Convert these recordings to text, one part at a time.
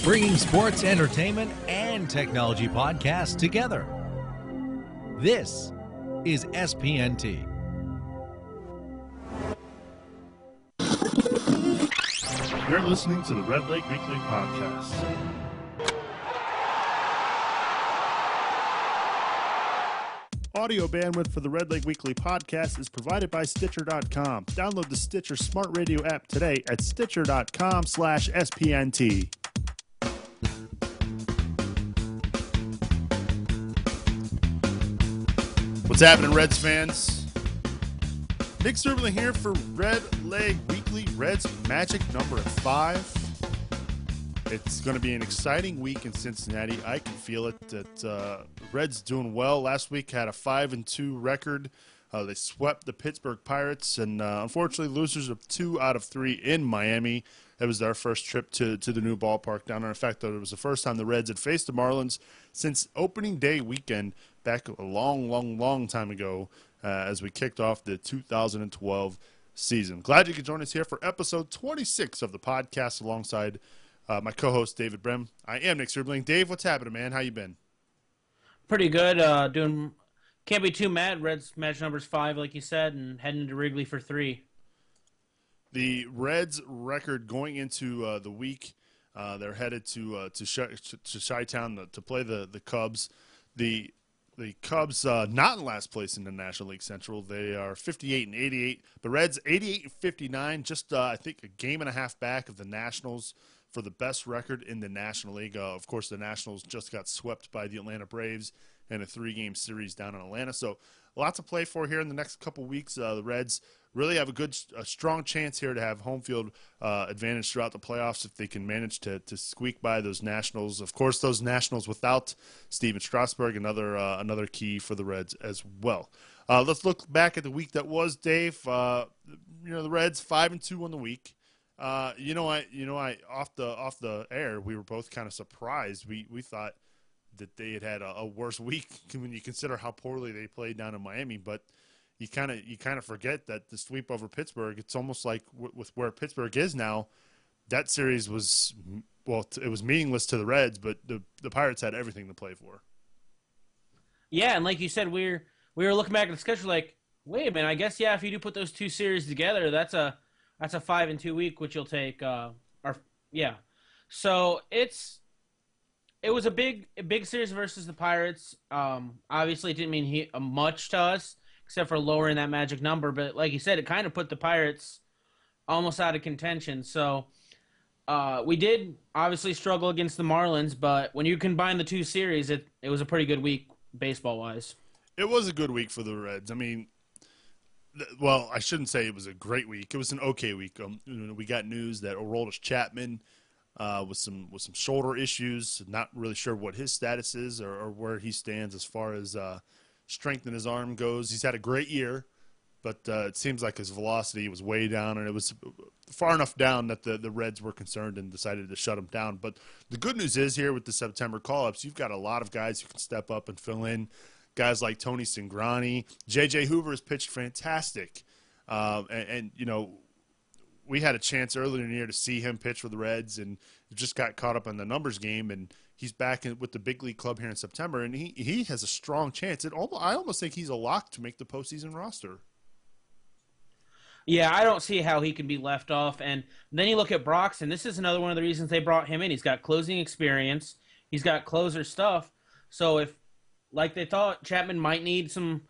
bringing sports, entertainment, and technology podcasts together. This is SPNT. You're listening to the Redleg Weekly Podcast. Audio bandwidth for the Redleg Weekly Podcast is provided by Stitcher.com. Download the Stitcher Smart Radio app today at Stitcher.com/SPNT. What's happening, Reds fans? Nick Serberling here for Redleg Weekly, Reds Magic number 5. It's going to be an exciting week in Cincinnati. I can feel it. That Reds doing well. Last week had a 5-2 record. They swept the Pittsburgh Pirates, and unfortunately, losers of 2 out of 3 in Miami. It was their first trip to the new ballpark down there. In fact, it was the first time the Reds had faced the Marlins since opening day weekend back a long time ago as we kicked off the 2012 season. Glad you could join us here for episode 26 of the podcast alongside my co-host, David Brem. I am Nick Serberling. Dave, what's happening, man? How you been? Pretty good. Can't be too mad. Reds match numbers 5, like you said, and heading to Wrigley for 3. The Reds record going into the week, they're headed to Chi-Town to play the Cubs. The Cubs not in last place in the National League Central. They are 58-88. The Reds 88-59, just I think a game and a half back of the Nationals for the best record in the National League. Of course, the Nationals just got swept by the Atlanta Braves in a 3-game series down in Atlanta. So lots to play for here in the next couple weeks. The Reds really have a strong chance here to have home field advantage throughout the playoffs if they can manage to squeak by those Nationals. Of course, those Nationals without Steven Strasburg, another key for the Reds as well. Let's look back at the week that was, Dave. The Reds 5-2 on the week. Off the air, we were both kind of surprised. We thought that they had a worse week when you consider how poorly they played down in Miami. But you kind of forget that the sweep over Pittsburgh. It's almost like with where Pittsburgh is now, that series was it was meaningless to the Reds, but the Pirates had everything to play for. Yeah, and like you said, we were looking back at the schedule like, wait a minute, I guess if you do put those two series together, that's a 5-2 week, which you'll take. So it was a big series versus the Pirates. Obviously, it didn't mean much to us except for lowering that magic number. But like you said, it kind of put the Pirates almost out of contention. So we did obviously struggle against the Marlins, but when you combine the two series, it was a pretty good week baseball-wise. It was a good week for the Reds. I mean, well, I shouldn't say it was a great week. It was an okay week. We got news that Aroldis Chapman with some shoulder issues. Not really sure what his status is or where he stands as far as strength in his arm goes. He's had a great year, but it seems like his velocity was way down, and it was far enough down that the Reds were concerned and decided to shut him down. But the good news is here with the September call-ups, you've got a lot of guys who can step up and fill in. Guys like Tony Cingrani, J.J. Hoover has pitched fantastic. We had a chance earlier in the year to see him pitch for the Reds, and just got caught up on the numbers game, and he's back with the big league club here in September, and he has a strong chance. I almost think he's a lock to make the postseason roster. Yeah, I don't see how he can be left off. And then you look at Broxton. This is another one of the reasons they brought him in. He's got closing experience. He's got closer stuff. So if, like they thought, Chapman might need some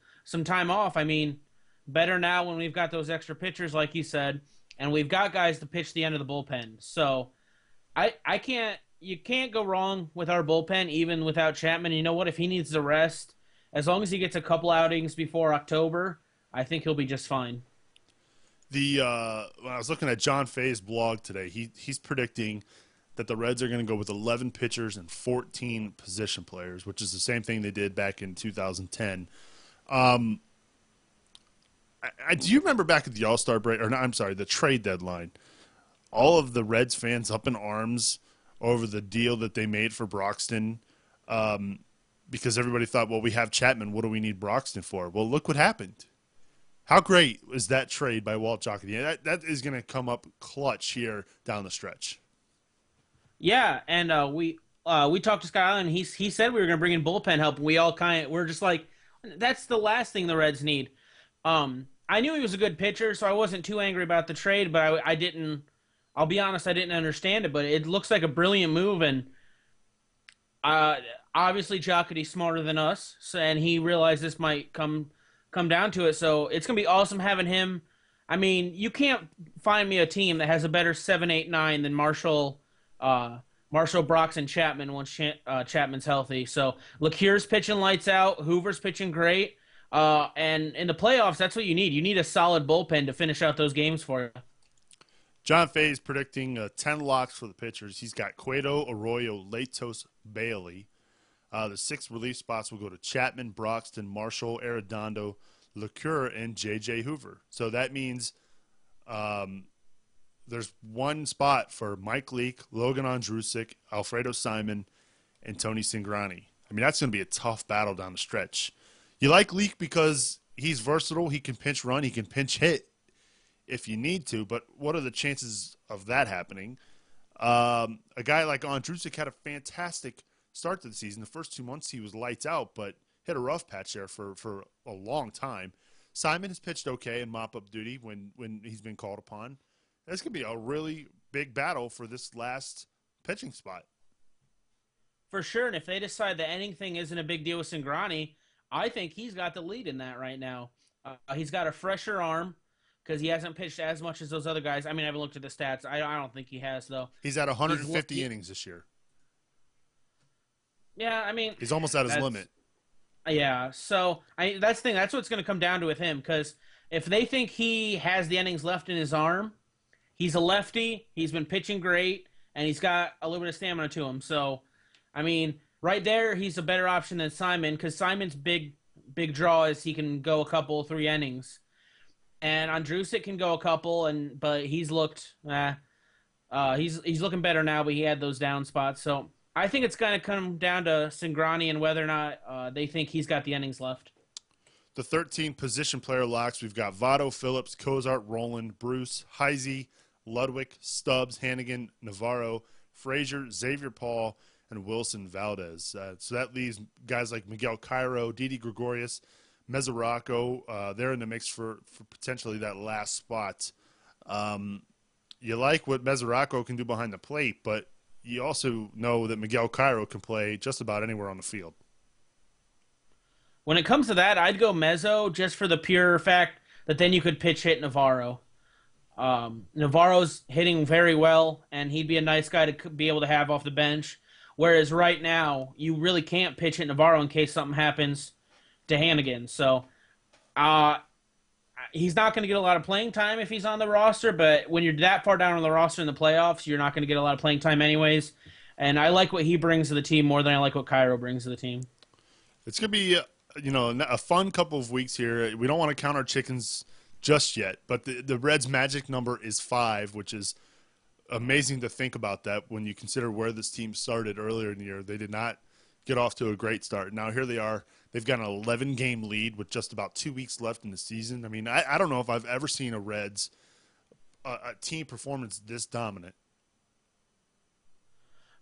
time off, I mean, better now when we've got those extra pitchers, like you said, and we've got guys to pitch the end of the bullpen. So you can't go wrong with our bullpen, even without Chapman. You know what? If he needs the rest, as long as he gets a couple outings before October, I think he'll be just fine. When I was looking at John Fay's blog today, he's predicting that the Reds are going to go with 11 pitchers and 14 position players, which is the same thing they did back in 2010. Do you remember back at the All-Star break, the trade deadline, all of the Reds fans up in arms over the deal that they made for Broxton, because everybody thought, well, we have Chapman. What do we need Broxton for? Well, look what happened. How great was that trade by Walt Jocketty? That is going to come up clutch here down the stretch. Yeah, and we talked to Scott Allen. He said we were going to bring in bullpen help. And we're just like, that's the last thing the Reds need. I knew he was a good pitcher, so I wasn't too angry about the trade. But I didn't. I'll be honest, I didn't understand it. But it looks like a brilliant move, and uh, obviously Jocketty's smarter than us, so, and he realized this might come down to it. So it's gonna be awesome having him. I mean, you can't find me a team that has a better 7, 8, 9 than Marshall, Brox, and Chapman once Chapman's healthy. So LeCure's pitching lights out. Hoover's pitching great. And in the playoffs, that's what you need. You need a solid bullpen to finish out those games for you. John Fay is predicting 10 locks for the pitchers. He's got Cueto, Arroyo, Latos, Bailey. The 6 relief spots will go to Chapman, Broxton, Marshall, Arredondo, LeCure, and J.J. Hoover. So that means there's one spot for Mike Leake, Logan Ondrusek, Alfredo Simon, and Tony Cingrani. I mean, that's going to be a tough battle down the stretch. You like Leake because he's versatile. He can pinch run. He can pinch hit if you need to. But what are the chances of that happening? A guy like Ondrusek had a fantastic start to the season. The first 2 months he was lights out, but hit a rough patch there for a long time. Simon has pitched okay in mop-up duty when he's been called upon. This could be a really big battle for this last pitching spot. For sure, and if they decide that anything isn't a big deal with Cingrani, I think he's got the lead in that right now. He's got a fresher arm because he hasn't pitched as much as those other guys. I mean, I haven't looked at the stats. I don't think he has, though. He's at 150 innings this year. Yeah, I mean, he's almost at his limit. Yeah, so that's the thing. That's what's going to come down to with him, because if they think he has the innings left in his arm, he's a lefty, he's been pitching great, and he's got a little bit of stamina to him. So, I mean, right there, he's a better option than Simon, because Simon's big draw is he can go a couple, 3 innings. And Ondrusek can go a couple, but he's looked he's looking better now, but he had those down spots. So I think it's going to come down to Cingrani and whether or not they think he's got the innings left. The 13 position player locks, we've got Votto, Phillips, Cozart, Roland, Bruce, Heisey, Ludwig, Stubbs, Hannigan, Navarro, Frazier, Xavier Paul, and Wilson Valdez. So that leaves guys like Miguel Cairo, Didi Gregorius, Mesoraco. They're in the mix for potentially that last spot. You like what Mesoraco can do behind the plate, but you also know that Miguel Cairo can play just about anywhere on the field. When it comes to that, I'd go Mezzo just for the pure fact that then you could pitch hit Navarro. Navarro's hitting very well, and he'd be a nice guy to be able to have off the bench. Whereas right now, you really can't pitch hit Navarro in case something happens to Hannigan. So he's not going to get a lot of playing time if he's on the roster, but when you're that far down on the roster in the playoffs, you're not going to get a lot of playing time anyways. And I like what he brings to the team more than I like what Cairo brings to the team. It's going to be a fun couple of weeks here. We don't want to count our chickens just yet, but the Reds' magic number is 5, which is amazing to think about that when you consider where this team started earlier in the year. They did not get off to a great start. Now here they are. They've got an 11-game lead with just about 2 weeks left in the season. I mean, I don't know if I've ever seen a Reds a team performance this dominant.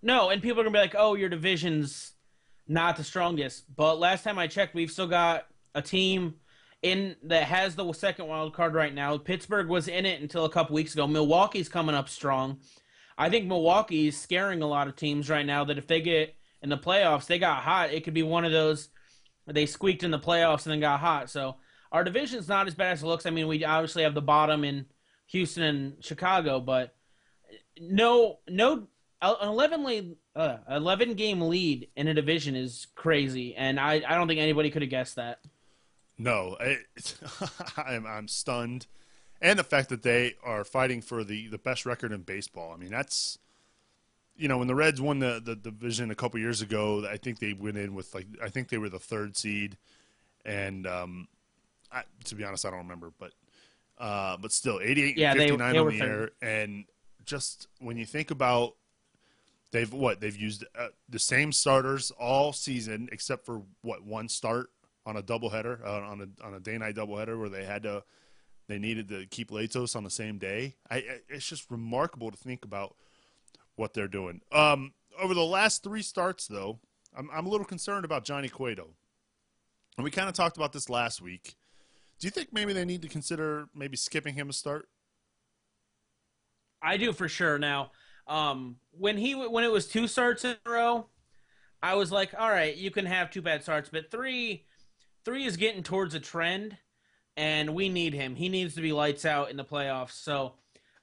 No, and people are going to be like, oh, your division's not the strongest. But last time I checked, we've still got a team in that has the second wild card right now. Pittsburgh was in it until a couple weeks ago. Milwaukee's coming up strong. I think Milwaukee's scaring a lot of teams right now that if they get in the playoffs, they got hot. It could be one of those they squeaked in the playoffs and then got hot. So our division's not as bad as it looks. I mean, we obviously have the bottom in Houston and Chicago, but an 11-game lead in a division is crazy, and I don't think anybody could have guessed that. No, I'm stunned. And the fact that they are fighting for the best record in baseball. I mean, that's, when the Reds won the division a couple years ago, I think they went in with, I think they were the 3rd seed. And to be honest, I don't remember. But still, 88 and 59 they on were the third. air. And just when you think about they've used the same starters all season except for, one start on a doubleheader, on a day-night doubleheader where they needed to keep Latos on the same day. It's just remarkable to think about what they're doing. Over the last 3 starts, though, I'm a little concerned about Johnny Cueto. And we kind of talked about this last week. Do you think maybe they need to consider maybe skipping him a start? I do for sure. Now, when it was 2 starts in a row, I was like, all right, you can have 2 bad starts, but three is getting towards a trend, and we need him. He needs to be lights out in the playoffs. So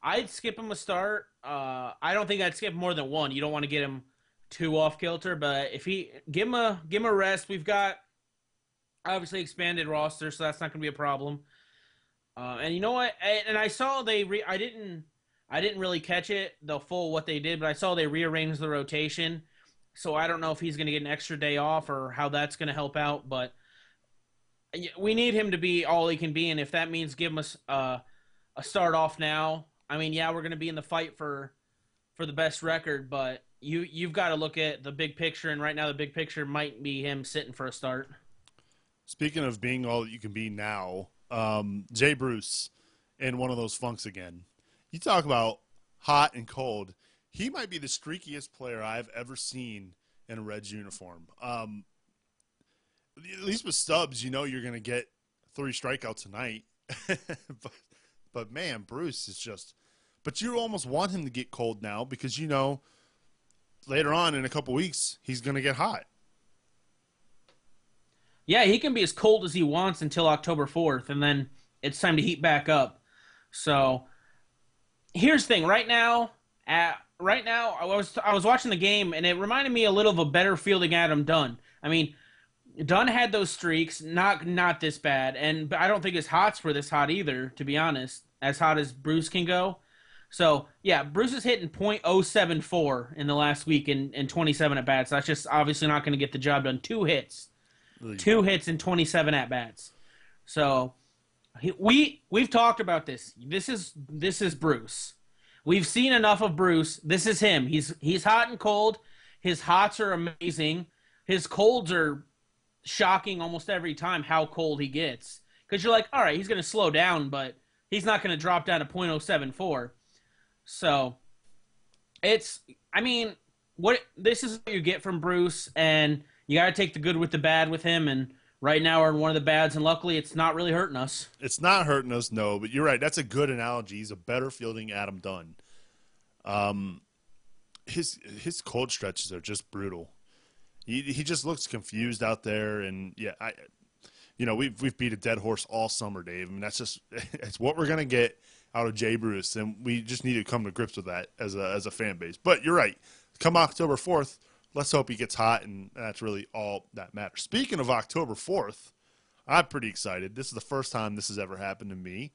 I'd skip him a start. I don't think I'd skip more than 1. You don't want to get him too off kilter, but if he give him a rest, we've got obviously expanded roster, so that's not going to be a problem. And you know what? And I saw I didn't really catch it the full what they did, but I saw they rearranged the rotation. So I don't know if he's going to get an extra day off or how that's going to help out, but we need him to be all he can be, and if that means give him a start off now, I mean, yeah, we're going to be in the fight for the best record, but you've got to look at the big picture, and right now the big picture might be him sitting for a start. Speaking of being all that you can be now, Jay Bruce in one of those funks again. You talk about hot and cold. He might be the streakiest player I've ever seen in a Reds uniform. At least with Stubbs, you know you're going to get 3 strikeouts tonight. but man, Bruce is just – but you almost want him to get cold now because you know later on in a couple weeks he's going to get hot. Yeah, he can be as cold as he wants until October 4th, and then it's time to heat back up. So here's the thing. Right now, I was watching the game, and it reminded me a little of a better fielding Adam Dunn. I mean, Dunn had those streaks, not this bad, but I don't think his hots were this hot either, to be honest, as hot as Bruce can go. So, yeah, Bruce is hitting .074 in the last week in 27 at-bats. That's just obviously not going to get the job done. 2 hits. 2 hits and 27 at-bats. So, we've talked about this. This is Bruce. We've seen enough of Bruce. This is him. He's hot and cold. His hots are amazing. His colds are shocking almost every time how cold he gets. Because you're like, all right, he's going to slow down, but he's not going to drop down to .074. So, this is what you get from Bruce, and you got to take the good with the bad with him, and right now we're in one of the bads, and luckily it's not really hurting us. It's not hurting us, no, but you're right. That's a good analogy. He's a better fielding Adam Dunn. His cold stretches are just brutal. He just looks confused out there, and yeah, we've beat a dead horse all summer, Dave. I mean, it's what we're gonna get out of Jay Bruce, and we just need to come to grips with that as a fan base. But you're right. Come October 4th, let's hope he gets hot, and that's really all that matters. Speaking of October 4th, I'm pretty excited. This is the first time this has ever happened to me.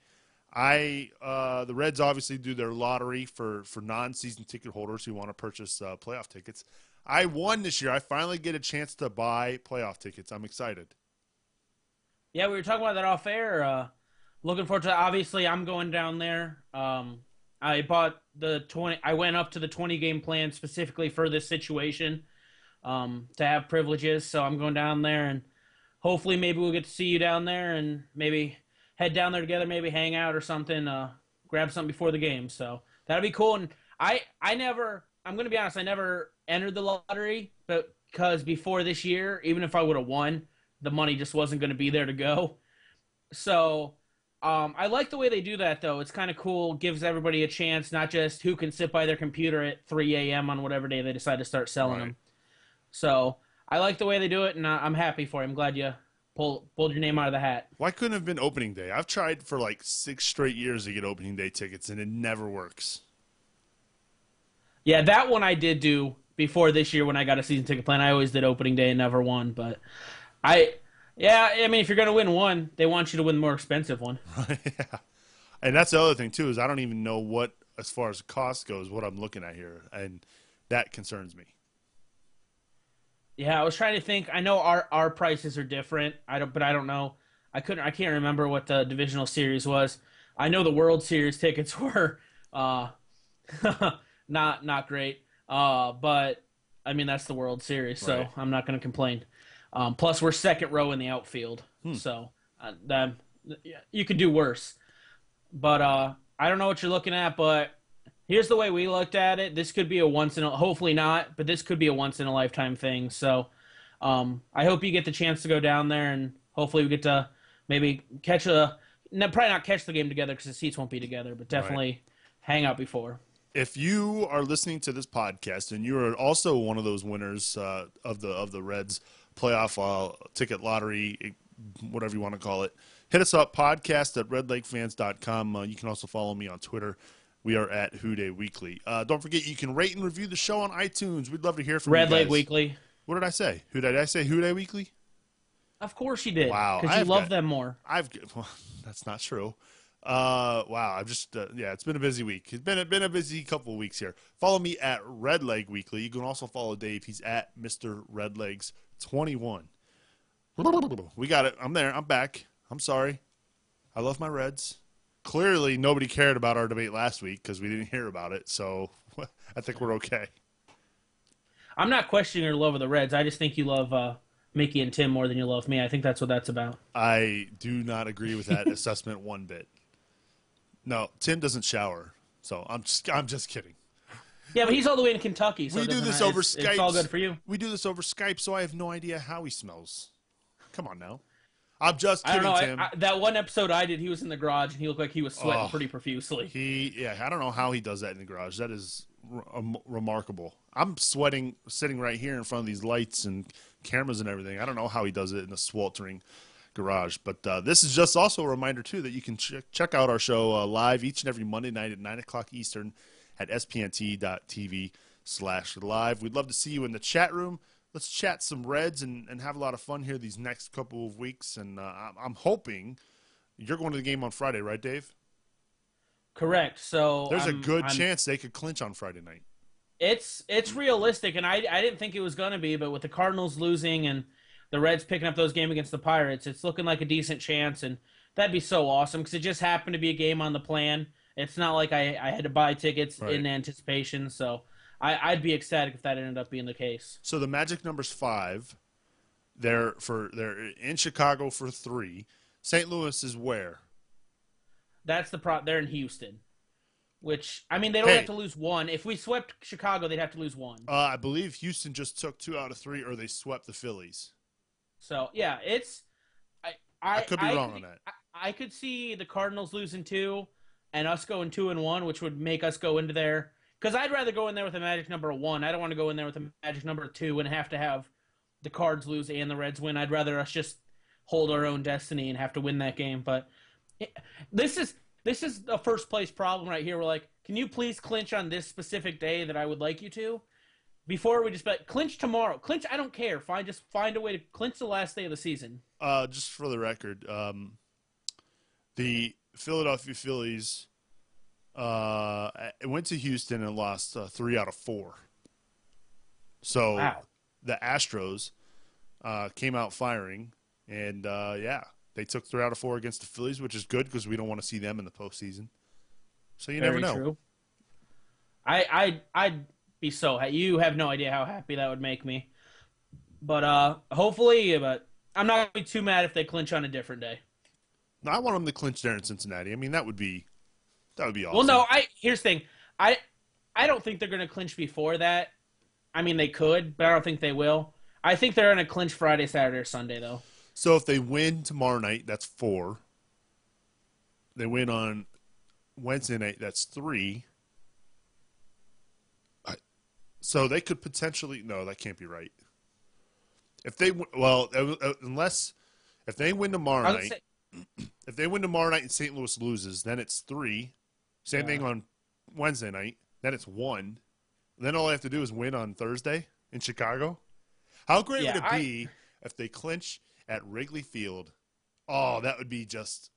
The Reds obviously do their lottery for non-season ticket holders who want to purchase playoff tickets. I won this year. I finally get a chance to buy playoff tickets. I'm excited. Yeah, we were talking about that off air. Looking forward to it. Obviously, I'm going down there. I bought I went up to the 20-game plan specifically for this situation to have privileges. So I'm going down there, and hopefully maybe we'll get to see you down there and maybe head down there together, maybe hang out or something, grab something before the game. So that'll be cool. And I'm going to be honest, I never entered the lottery, but because before this year, even if I would have won, the money just wasn't going to be there to go. So I like the way they do that, though. It's kind of cool. Gives everybody a chance, not just who can sit by their computer at 3 a.m. on whatever day they decide to start selling them. So I like the way they do it, and I'm happy for you. I'm glad you pulled your name out of the hat. Why couldn't it have been opening day? I've tried for like 6 straight years to get opening day tickets, and it never works. Yeah, that one I did do before this year when I got a season ticket plan. I always did opening day and never won, but if you're going to win one, they want you to win the more expensive one. Right. Yeah. And that's the other thing, too, is I don't even know what, as far as cost goes, what I'm looking at here, and that concerns me. Yeah, I was trying to think. I know our prices are different. But I don't know. I can't remember what the divisional series was. I know the World Series tickets were not great. But I mean that's the World Series, so right. I'm not going to complain. Plus we're second row in the outfield, so you could do worse. But I don't know what you're looking at, but Here's the way we looked at it. This could be a hopefully not, but this could be a once in a lifetime thing. So, I hope you get the chance to go down there, and hopefully we get to maybe probably not catch the game together because the seats won't be together, but definitely hang out before. If you are listening to this podcast and you are also one of those winners of the Reds playoff ticket lottery, whatever you want to call it, hit us up, podcast@redlegfans.com. You can also follow me on Twitter. We are at Houday Weekly. Don't forget, you can rate and review the show on iTunes. We'd love to hear from you guys. Redleg Weekly. What did I say? Did I say Houday Weekly? Of course you did. Wow. Because you love them more. Well, that's not true. Wow. I've just, it's been a busy week. It's been a busy couple of weeks here. Follow me at Redleg Weekly. You can also follow Dave. He's at Mr. Redlegs21. We got it. I'm there. I'm back. I'm sorry. I love my Reds. Clearly, nobody cared about our debate last week because we didn't hear about it. So I think we're okay. I'm not questioning your love of the Reds. I just think you love Mickey and Tim more than you love me. I think that's what that's about. I do not agree with that assessment one bit. No, Tim doesn't shower, so I'm just kidding. Yeah, but he's all the way in Kentucky. So we do this over Skype. It's all good for you. We do this over Skype, so I have no idea how he smells. Come on now. I'm just kidding, I don't know. Tim. That one episode I did, he was in the garage, and he looked like he was sweating pretty profusely. I don't know how he does that in the garage. That is remarkable. I'm sweating sitting right here in front of these lights and cameras and everything. I don't know how he does it in the sweltering garage. But this is just also a reminder, too, that you can check out our show live each and every Monday night at 9 o'clock Eastern at spnt.tv/live. We'd love to see you in the chat room. Let's chat some Reds and have a lot of fun here these next couple of weeks. And I'm hoping you're going to the game on Friday, right, Dave? Correct. So there's a good chance they could clinch on Friday night. It's realistic, and I didn't think it was going to be, but with the Cardinals losing and the Reds picking up those games against the Pirates, it's looking like a decent chance, and that'd be so awesome because it just happened to be a game on the plan. It's not like I had to buy tickets in anticipation, so I'd be ecstatic if that ended up being the case. So the magic number's 5. They're in Chicago for 3. St. Louis is where? That's the they're in Houston, which I mean they don't have to lose 1. If we swept Chicago, they'd have to lose 1. I believe Houston just took 2 out of 3, or they swept the Phillies. So yeah, it's I could be wrong on that. I could see the Cardinals losing 2 and us going 2-1, which would make us go into there. Because I'd rather go in there with a magic number of 1. I don't want to go in there with a magic number of 2 and have to have the Cards lose and the Reds win. I'd rather us just hold our own destiny and have to win that game. But this is a first place problem right here. We're like, can you please clinch on this specific day that I would like you to? Before we just be like, clinch tomorrow. Clinch, I don't care. Just find a way to clinch the last day of the season. Just for the record, the Philadelphia Phillies went to Houston and lost 3 out of 4. So the Astros came out firing, and they took 3 out of 4 against the Phillies, which is good because we don't want to see them in the postseason. So you never know. True. I'd be so you have no idea how happy that would make me. But hopefully, but I'm not gonna be too mad if they clinch on a different day. No, I want them to clinch there in Cincinnati. I mean, that would be awesome. Well, no, here's the thing. I don't think they're going to clinch before that. I mean, they could, but I don't think they will. I think they're going to clinch Friday, Saturday, or Sunday, though. So if they win tomorrow night, that's 4. They win on Wednesday night, that's 3. So they could potentially – no, that can't be right. If they – well, unless – if they win tomorrow night – if they win tomorrow night and St. Louis loses, then it's 3. Same thing on Wednesday night. Then it's 1. Then all I have to do is win on Thursday in Chicago. How great would it be if they clinch at Wrigley Field? Oh, that would be just.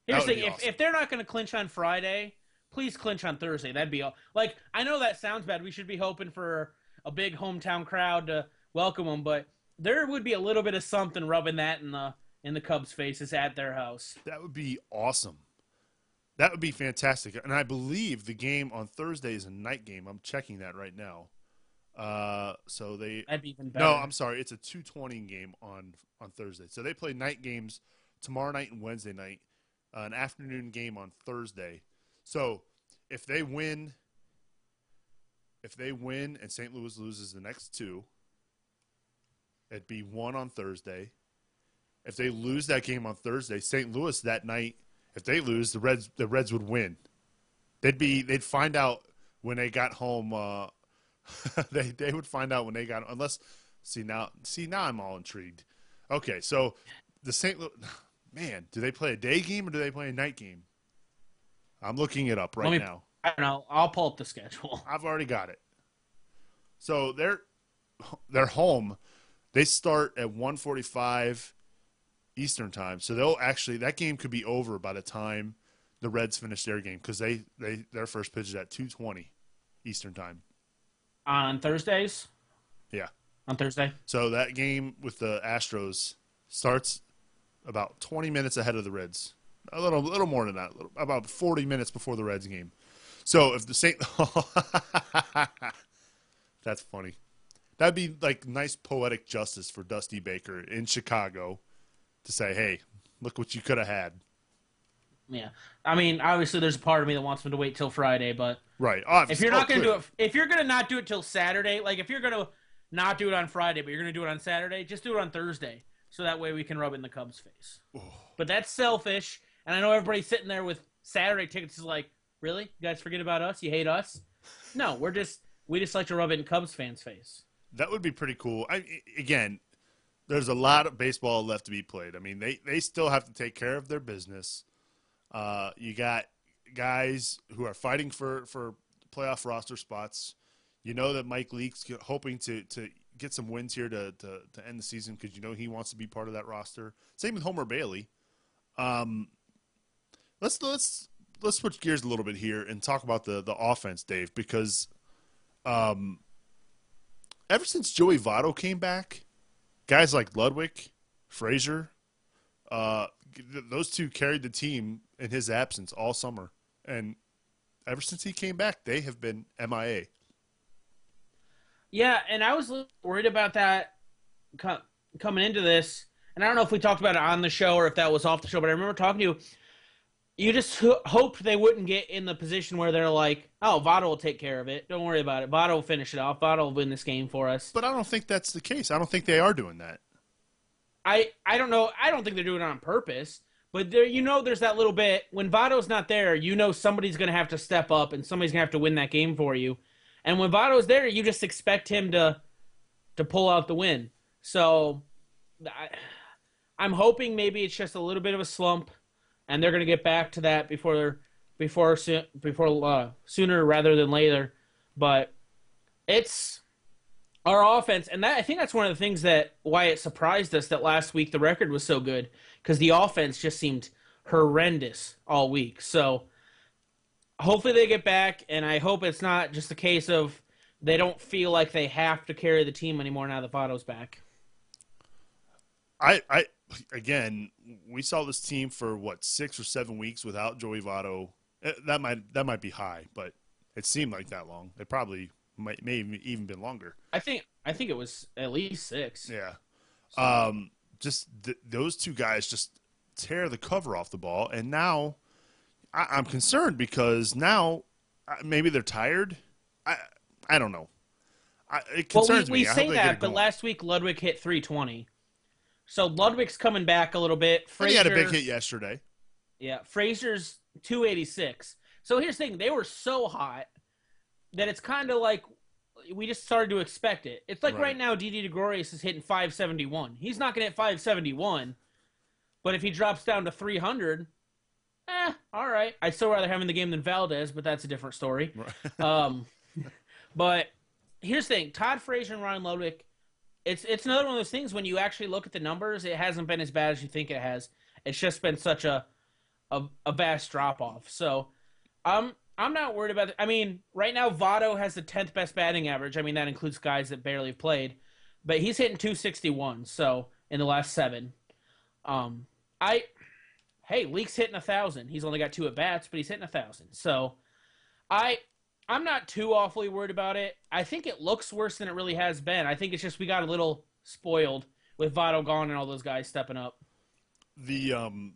Here's the thing: awesome. if they're not going to clinch on Friday, please clinch on Thursday. That'd be like I know that sounds bad. We should be hoping for a big hometown crowd to welcome them, but there would be a little bit of something rubbing that in the Cubs' faces at their house. That would be awesome. That would be fantastic. And I believe the game on Thursday is a night game. I'm checking that right now. So that'd be even better. No, I'm sorry. It's a 2:20 game on Thursday. So they play night games tomorrow night and Wednesday night, an afternoon game on Thursday. So if they win if they win and St. Louis loses the next two, it'd be one on Thursday. If they lose that game on Thursday, St. Louis that night, if they lose, the Reds would win. They'd find out when they got home. They would find out when they got, unless now I'm all intrigued. Okay, so the St. Louis, man, do they play a day game or do they play a night game? I'm looking it up now. I don't know. I'll pull up the schedule. I've already got it. So they're home. They start at 1:45 Eastern time. So that game could be over by the time the Reds finish their game because their first pitch is at 2:20 Eastern time. On Thursdays? Yeah. On Thursday? So that game with the Astros starts about 20 minutes ahead of the Reds. A little more than that. About 40 minutes before the Reds game. So if the St. That's funny. That'd be like nice poetic justice for Dusty Baker in Chicago to say, hey, look what you could have had. Yeah. I mean, obviously there's a part of me that wants them to wait till Friday, but right. If you're not going to do it, if you're going to not do it till Saturday, like if you're going to not do it on Friday, but you're going to do it on Saturday, just do it on Thursday. So that way we can rub it in the Cubs' face. Oh. But that's selfish. And I know everybody's sitting there with Saturday tickets is like, really? You guys forget about us? You hate us? No, we just like to rub it in Cubs fans' face. That would be pretty cool. Again, there's a lot of baseball left to be played. I mean, they still have to take care of their business. You got guys who are fighting for playoff roster spots. You know that Mike Leake's hoping to get some wins here to end the season because you know he wants to be part of that roster. Same with Homer Bailey. Let's switch gears a little bit here and talk about the offense, Dave, because ever since Joey Votto came back, guys like Ludwig, Frazier, those two carried the team in his absence all summer. And ever since he came back, they have been MIA. Yeah, and I was a little worried about that coming into this. And I don't know if we talked about it on the show or if that was off the show, but I remember talking to you. You just hoped they wouldn't get in the position where they're like, oh, Votto will take care of it. Don't worry about it. Votto will finish it off. Votto will win this game for us. But I don't think that's the case. I don't think they are doing that. I don't know. I don't think they're doing it on purpose. But there's that little bit. When Votto's not there, somebody's going to have to step up and somebody's going to have to win that game for you. And when Votto's there, you just expect him to pull out the win. So I'm hoping maybe it's just a little bit of a slump. And they're going to get back to that sooner rather than later. But it's our offense, and I think that's one of the things why it surprised us that last week the record was so good because the offense just seemed horrendous all week. So hopefully they get back, and I hope it's not just a case of they don't feel like they have to carry the team anymore now that Votto's back. Again, we saw this team for 6 or 7 weeks without Joey Votto. That might be high, but it seemed like that long. It probably may even been longer. I think it was at least 6. Yeah. So. Those two guys just tear the cover off the ball, and now I'm concerned because now maybe they're tired. I don't know. It concerns me. We say that, but last week Ludwig hit 320. So Ludwig's coming back a little bit. He had a big hit yesterday. Yeah, Frazier's 286. So here's the thing. They were so hot that it's kind of like we just started to expect it. It's like right now Didi Gregorius is hitting 571. He's not going to hit 571, but if he drops down to 300, all right. I'd still rather have him in the game than Valdez, but that's a different story. Right. But here's the thing. Todd Frazier and Ryan Ludwig, it's another one of those things when you actually look at the numbers, it hasn't been as bad as you think it has. It's just been such a vast drop-off. So I'm not worried about it. I mean, right now Votto has the 10th best batting average. I mean, that includes guys that barely have played. But he's hitting 261, so in the last 7. Leake's hitting 1,000. He's only got 2 at-bats, but he's hitting 1,000. So I'm not too awfully worried about it. I think it looks worse than it really has been. I think it's just we got a little spoiled with Votto gone and all those guys stepping up. I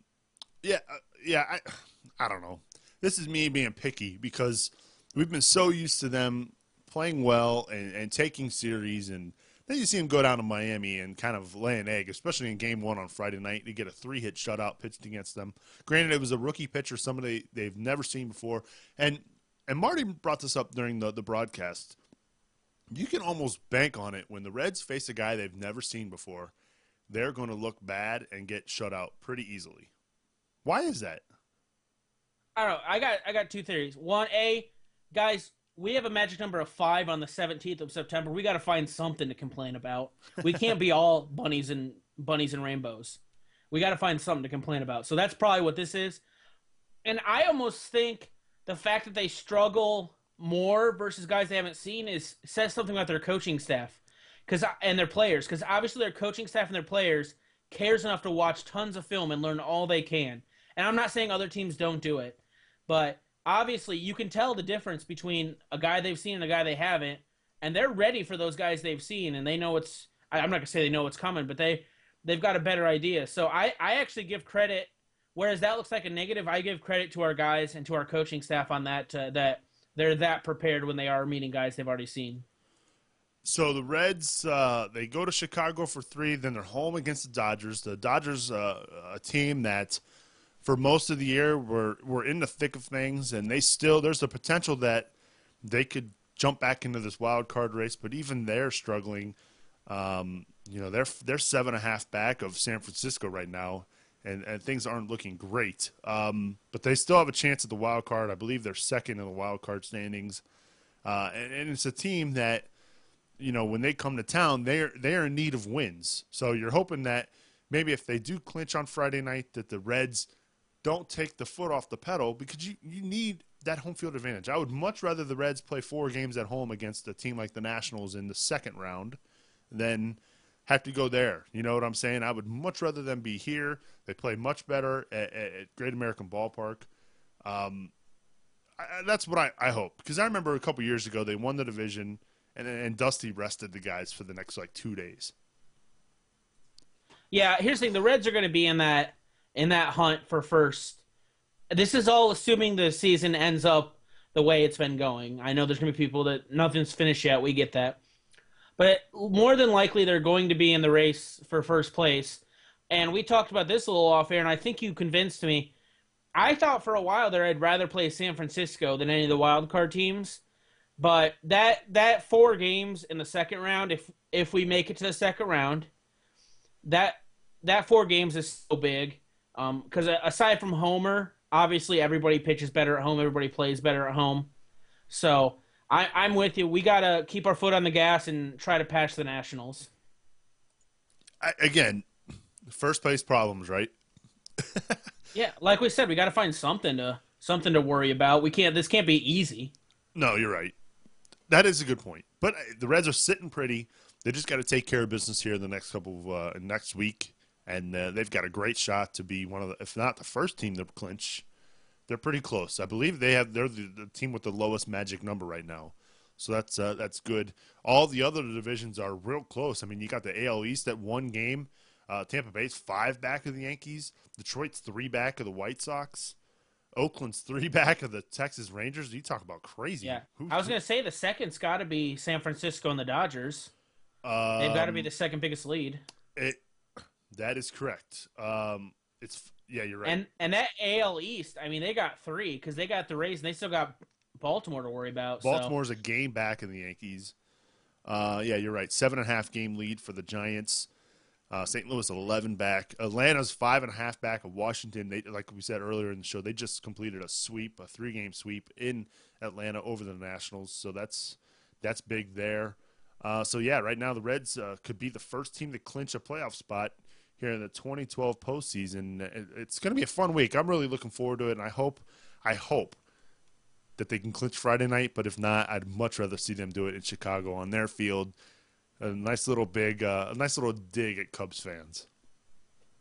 don't know. This is me being picky because we've been so used to them playing well and taking series, and then you see him go down to Miami and kind of lay an egg, especially in Game 1 on Friday night. To get a 3-hit shutout pitched against them. Granted, it was a rookie pitcher, somebody they've never seen before. And Marty brought this up during the broadcast. You can almost bank on it when the Reds face a guy they've never seen before. They're going to look bad and get shut out pretty easily. Why is that? I don't know. I got two theories. One, guys, we have a magic number of 5 on the 17th of September. We got to find something to complain about. We can't be all bunnies and rainbows. We got to find something to complain about. So that's probably what this is. And I almost think the fact that they struggle more versus guys they haven't seen says something about their coaching staff and their players. Because obviously their coaching staff and their players cares enough to watch tons of film and learn all they can. And I'm not saying other teams don't do it, but obviously you can tell the difference between a guy they've seen and a guy they haven't, and they're ready for those guys they've seen, and they know I'm not going to say they know what's coming, but they've got a better idea. So I actually give credit, whereas that looks like a negative, I give credit to our guys and to our coaching staff on that, that they're that prepared when they are meeting guys they've already seen. So the Reds, they go to Chicago for 3, then they're home against the Dodgers. The Dodgers, a team that for most of the year we're in the thick of things, and there's the potential that they could jump back into this wild card race, but even they're struggling. They're 7.5 back of San Francisco right now, and things aren't looking great. But they still have a chance at the wild card. I believe they're second in the wild card standings, and it's a team that, when they come to town, they're in need of wins. So you're hoping that maybe if they do clinch on Friday night, that the Reds don't take the foot off the pedal, because you need that home field advantage. I would much rather the Reds play 4 games at home against a team like the Nationals in the second round than have to go there. You know what I'm saying? I would much rather them be here. They play much better at Great American Ballpark. That's what I hope, because I remember a couple years ago they won the division, and Dusty rested the guys for the next 2 days. Yeah, here's the thing: the Reds are going to be in that hunt for first. This is all assuming the season ends up the way it's been going. I know there's going to be people that nothing's finished yet. We get that. But more than likely, they're going to be in the race for first place. And we talked about this a little off air, and I think you convinced me. I thought for a while there I'd rather play San Francisco than any of the wild card teams. But that 4 games in the second round, if we make it to the second round, that 4 games is so big. Because aside from Homer, obviously everybody pitches better at home, everybody plays better at home. So I'm with you. We got to keep our foot on the gas and try to patch the Nationals. Again, first place problems, right? Yeah, like we said, we got to find something to worry about. This can't be easy. No, you're right. That is a good point. But the Reds are sitting pretty. They just got to take care of business here in the next next week. And they've got a great shot to be one of the, if not the first team to clinch. They're pretty close. I believe they're the team with the lowest magic number right now. So that's good. All the other divisions are real close. I mean, you got the AL East at 1 game. Tampa Bay's 5 back of the Yankees. Detroit's 3 back of the White Sox. Oakland's 3 back of the Texas Rangers. You talk about crazy. Yeah. I was going to say the second's got to be San Francisco and the Dodgers. They've got to be the second biggest lead. That is correct. You're right. And that AL East, I mean, they got 3 because they got the Rays and they still got Baltimore to worry about. Baltimore's a game back in the Yankees. You're right. 7.5 game lead for the Giants. St. Louis 11 back. Atlanta's 5.5 back of Washington. They, like we said earlier in the show, they just completed a 3-game sweep in Atlanta over the Nationals. So that's big there. Right now the Reds could be the first team to clinch a playoff spot here in the 2012 postseason. It's going to be a fun week. I'm really looking forward to it, and I hope that they can clinch Friday night. But if not, I'd much rather see them do it in Chicago on their field. A nice little dig at Cubs fans.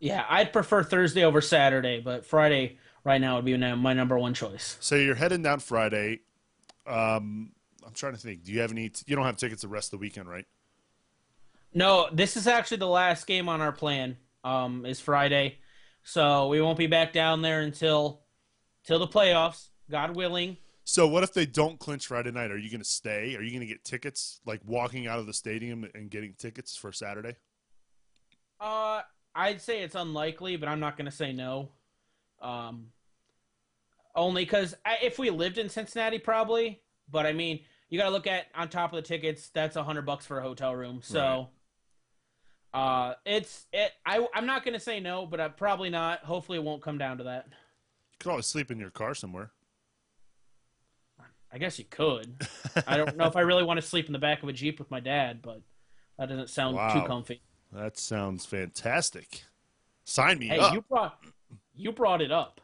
Yeah, I'd prefer Thursday over Saturday, but Friday right now would be my number one choice. So you're heading down Friday. I'm trying to think. Do you have any? You don't have tickets the rest of the weekend, right? No, this is actually the last game on our plan. Is Friday, so we won't be back down there until the playoffs, God willing. So what if they don't clinch Friday night? Are you going to stay? Are you going to get tickets, like walking out of the stadium and getting tickets for Saturday? I'd say it's unlikely, but I'm not going to say no. Only because if we lived in Cincinnati, probably. But I mean, you got to look at on top of the tickets. That's $100 for a hotel room. So, I'm not going to say no, but I'm probably not. Hopefully, it won't come down to that. You could always sleep in your car somewhere. I guess you could. I don't know if I really want to sleep in the back of a Jeep with my dad, but that doesn't sound too comfy. That sounds fantastic. Sign me hey, up. You brought it up.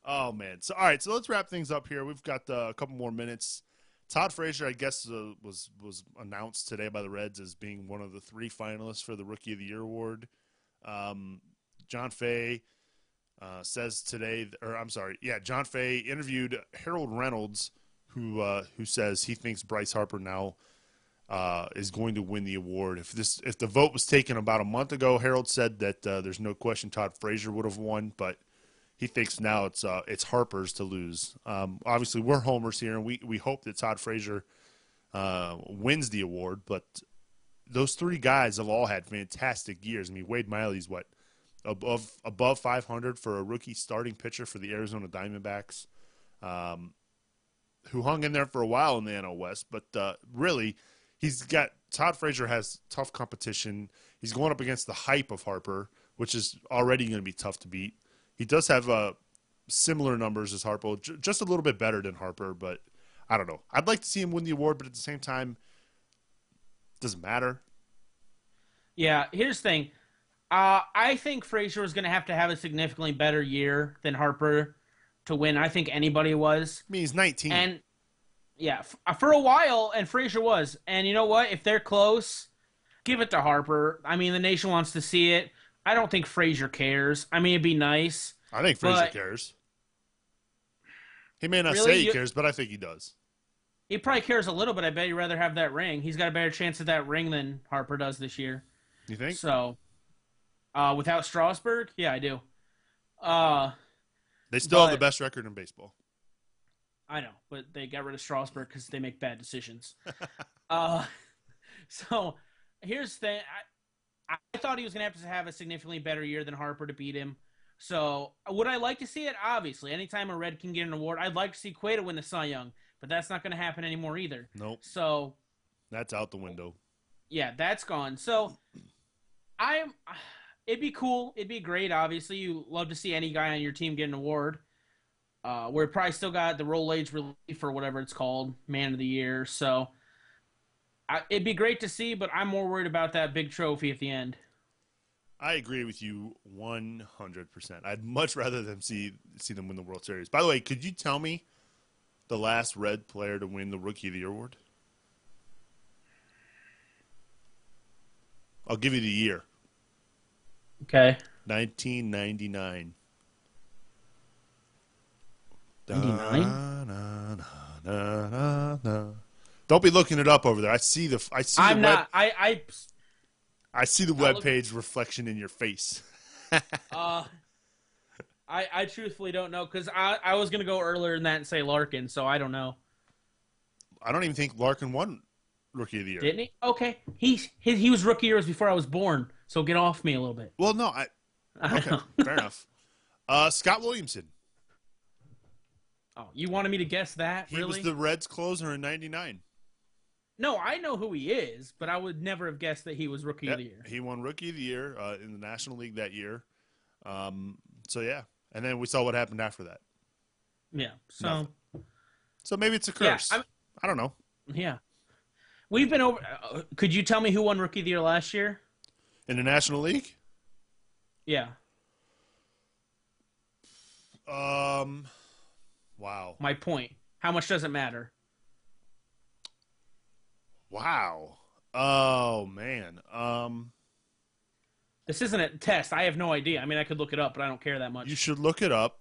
Oh, man. So, all right, so let's wrap things up here. We've got a couple more minutes. Todd Frazier, I guess, was announced today by the Reds as being one of the 3 finalists for the Rookie of the Year award. John Fay says today, John Fay interviewed Harold Reynolds, who says he thinks Bryce Harper now is going to win the award. If the vote was taken about a month ago, Harold said that there's no question Todd Frazier would have won, but he thinks now it's Harper's to lose. Obviously, we're homers here, and we hope that Todd Frazier wins the award. But those 3 guys have all had fantastic years. I mean, Wade Miley's above 500 for a rookie starting pitcher for the Arizona Diamondbacks, who hung in there for a while in the NL West. But really, Todd Frazier has tough competition. He's going up against the hype of Harper, which is already going to be tough to beat. He does have similar numbers as Harper, just a little bit better than Harper, but I don't know. I'd like to see him win the award, but at the same time, it doesn't matter. Yeah, here's the thing. I think Frazier was going to have a significantly better year than Harper to win. I think anybody was. I mean, he's 19. And, yeah, for a while, and Frazier was. And you know what? If they're close, give it to Harper. I mean, the nation wants to see it. I don't think Frazier cares. I mean, it'd be nice. I think Frazier cares. He may not say he cares, but I think he does. He probably cares a little, but I bet he'd rather have that ring. He's got a better chance at that ring than Harper does this year. You think? So, without Strasburg? Yeah, I do. They still have the best record in baseball. I know, but they got rid of Strasburg because they make bad decisions. So, here's the thing. I thought he was going to have a significantly better year than Harper to beat him. So, would I like to see it? Obviously. Anytime a Red can get an award, I'd like to see Cueto win the Cy Young. But that's not going to happen anymore either. Nope. So, that's out the window. Yeah, that's gone. So, it'd be cool. It'd be great, obviously. You love to see any guy on your team get an award. We're probably still got the roll age relief or whatever it's called, Man of the Year. So, it'd be great to see, but I'm more worried about that big trophy at the end. I agree with you 100%. I'd much rather them see them win the World Series. By the way, could you tell me the last Red player to win the Rookie of the Year award? I'll give you the year. Okay. 1999. 99? Don't be looking it up over there. I see the webpage reflection in your face. I truthfully don't know because I was gonna go earlier than that and say Larkin, so I don't know. I don't even think Larkin won Rookie of the Year. Didn't he? Okay, he was Rookie years before I was born, so get off me a little bit. Well, no, okay, fair enough. Scott Williamson. Oh, you wanted me to guess that? He was the Reds closer in '99. No, I know who he is, but I would never have guessed that he was Rookie of the Year. He won Rookie of the Year in the National League that year. So, yeah. And then we saw what happened after that. Yeah. So maybe it's a curse. Yeah, I don't know. Yeah. We've been over could you tell me who won Rookie of the Year last year? In the National League? Yeah. Wow. My point. How much does it matter? Wow. Oh, man. This isn't a test. I have no idea. I mean, I could look it up, but I don't care that much. You should look it up.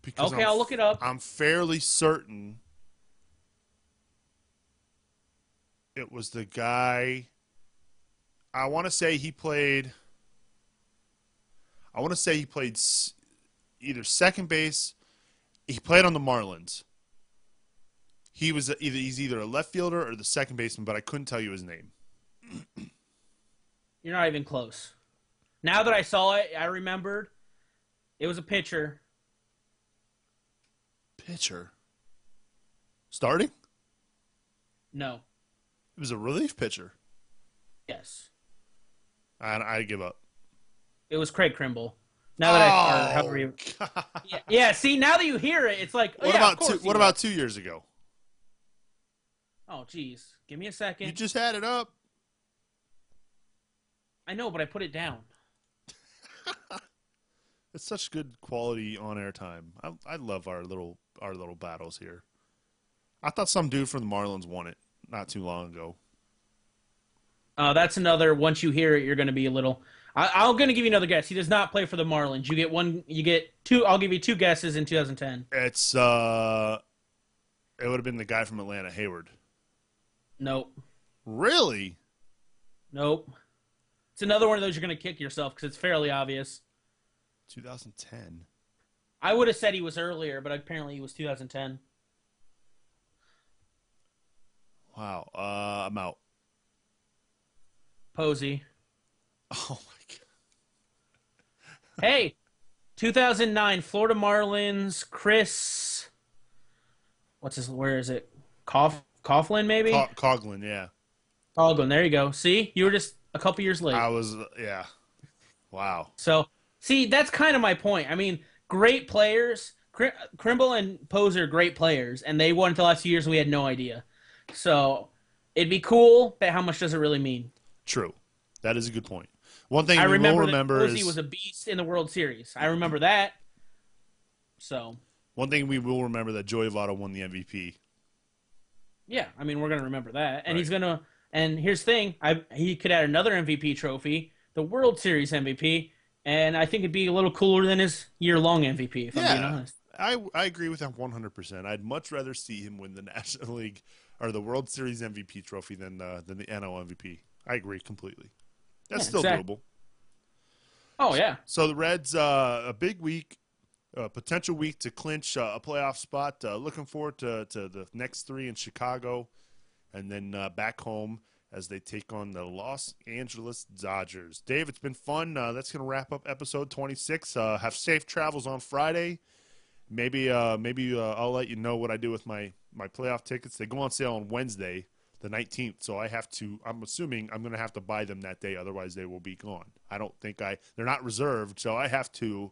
Because I'll look it up. I'm fairly certain it was the guy. I want to say he played either second base. He played on the Marlins. he's either a left fielder or the second baseman, but I couldn't tell you his name. You're not even close. Now that I saw it, I remembered. It was a pitcher. Pitcher? Starting? No. It was a relief pitcher. Yes. I give up. It was Craig Krimble. Now that however you... Yeah, see, now that you hear it, it's like, what about 2 years ago? Oh, geez. Give me a second. You just had it up. I know, but I put it down. It's such good quality on-air time. I love our little battles here. I thought some dude from the Marlins won it not too long ago. That's another. Once you hear it, you're going to be a little. I'm going to give you another guess. He does not play for the Marlins. You get one. You get two. I'll give you two guesses in 2010. It's it would have been the guy from Atlanta, Hayward. Nope. Really? Nope. It's another one of those you're going to kick yourself because it's fairly obvious. 2010. I would have said he was earlier, but apparently he was 2010. Wow. I'm out. Posey. Oh my god. Hey, 2009 Florida Marlins. Chris. Where is it? Coughlin, maybe? Coughlin, yeah. Coughlin, there you go. See? You were just a couple years late. I was, yeah. Wow. So, see, that's kind of my point. I mean, great players. Krimble and Poser are great players, and they won until the last few years, and we had no idea. So, it'd be cool, but how much does it really mean? True. That is a good point. One thing I we will remember is Posey was a beast in the World Series. I remember that. So. One thing we will remember that Joey Votto won the MVP. Yeah, I mean, we're going to remember that. And right. he's going to – and here's the thing. He could add another MVP trophy, the World Series MVP, and I think it'd be a little cooler than his year-long MVP, if I'm being honest. I agree with that 100%. I'd much rather see him win the National League or the World Series MVP trophy than the NL MVP. I agree completely. That's still doable. Oh, yeah. So the Reds, a big week, a potential week to clinch a playoff spot. Looking forward to the next three in Chicago and then back home as they take on the Los Angeles Dodgers. Dave, it's been fun. That's going to wrap up episode 26. Have safe travels on Friday. Maybe I'll let you know what I do with my playoff tickets. They go on sale on Wednesday, the 19th, so I'm assuming I'm going to have to buy them that day, otherwise they will be gone. I don't think they're not reserved, so I have to